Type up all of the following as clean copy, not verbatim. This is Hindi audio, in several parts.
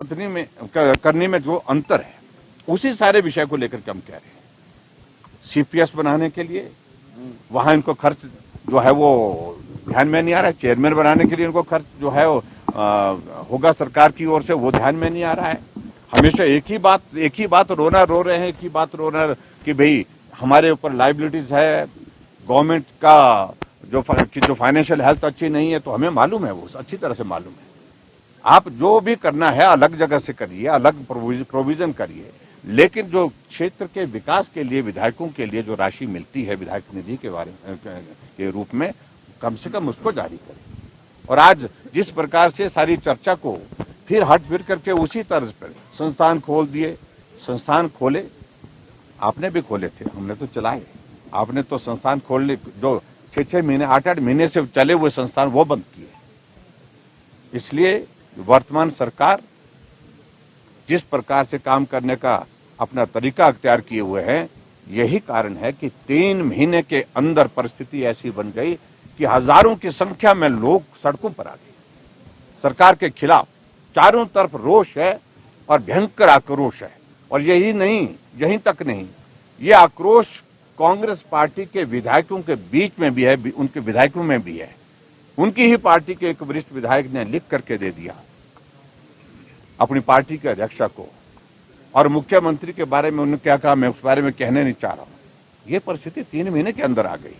करने में जो अंतर है उसी सारे विषय को लेकर के हम कह रहे हैं। सीपीएस बनाने के लिए वहां इनको खर्च जो है वो ध्यान में नहीं आ रहा है। चेयरमैन बनाने के लिए इनको खर्च जो है वो होगा सरकार की ओर से, वो ध्यान में नहीं आ रहा है। हमेशा एक ही बात रोना रो रहे हैं, एक ही बात रोना कि भाई हमारे ऊपर लाइबिलिटीज है, गवर्नमेंट का जो फाइनेंशियल हेल्थ अच्छी नहीं है। तो हमें मालूम है, वो अच्छी तरह से मालूम है। आप जो भी करना है अलग जगह से करिए, अलग प्रोविजन करिए, लेकिन जो क्षेत्र के विकास के लिए विधायकों के लिए जो राशि मिलती है विधायक निधि के बारे के रूप में, कम से कम उसको जारी करें। और आज जिस प्रकार से सारी चर्चा को फिर हट फिर करके उसी तर्ज पर संस्थान खोल दिए, संस्थान खोले, आपने भी खोले थे, हमने तो चलाए। आपने तो संस्थान खोलने जो 6-6 महीने 8-8 महीने से चले हुए संस्थान वो बंद किए। इसलिए वर्तमान सरकार जिस प्रकार से काम करने का अपना तरीका अख्तियार किए हुए हैं, यही कारण है कि 3 महीने के अंदर परिस्थिति ऐसी बन गई कि हजारों की संख्या में लोग सड़कों पर आ गए। सरकार के खिलाफ चारों तरफ रोष है और भयंकर आक्रोश है। और यहीं तक नहीं, ये आक्रोश कांग्रेस पार्टी के विधायकों के बीच में भी है, उनके विधायकों में भी है। उनकी ही पार्टी के एक वरिष्ठ विधायक ने लिख करके दे दिया अपनी पार्टी के अध्यक्ष को, और मुख्यमंत्री के बारे में उन्होंने क्या कहा मैं उस बारे में कहने नहीं चाह रहा हूं। ये परिस्थिति 3 महीने के अंदर आ गई।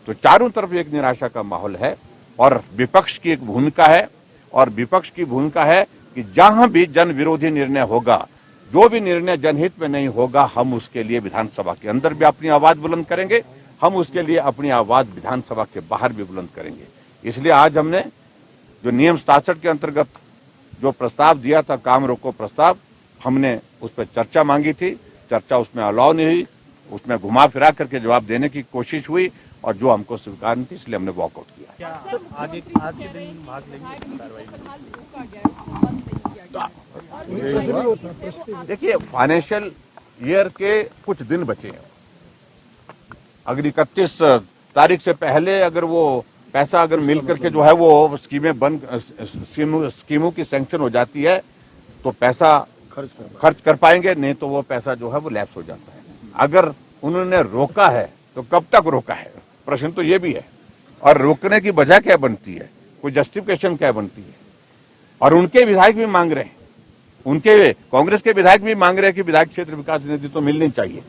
तो चारों तरफ एक निराशा का माहौल है और विपक्ष की एक भूमिका है, और विपक्ष की भूमिका है कि जहां भी जन विरोधी निर्णय होगा, जो भी निर्णय जनहित में नहीं होगा, हम उसके लिए विधानसभा के अंदर भी अपनी आवाज बुलंद करेंगे, हम उसके लिए अपनी आवाज विधानसभा के बाहर भी बुलंद करेंगे। इसलिए आज हमने जो नियम 67 के अंतर्गत जो प्रस्ताव दिया था, काम रोको प्रस्ताव, हमने उस पर चर्चा मांगी थी। चर्चा उसमें अलाउ नहीं हुई, उसमें घुमा फिरा करके जवाब देने की कोशिश हुई और जो हमको स्वीकार नहीं थी, इसलिए हमने वॉकआउट किया। क्या आज के दिन भाग लेंगे कार्रवाई में? देखिए, फाइनेंशियल ईयर के कुछ दिन बचे हैं। अगर 31 तारीख से पहले अगर वो पैसा अगर मिल करके जो है वो स्कीमों की सैंक्शन हो जाती है तो पैसा खर्च कर पाएंगे, नहीं तो वो पैसा जो है वो लैप्स हो जाता है। अगर उन्होंने रोका है तो कब तक रोका है, प्रश्न तो ये भी है। और रोकने की वजह क्या बनती है, कोई जस्टिफिकेशन क्या बनती है। और उनके विधायक भी मांग रहे हैं, उनके कांग्रेस के विधायक भी मांग रहे हैं कि विधायक क्षेत्र विकास निधि तो मिलनी चाहिए।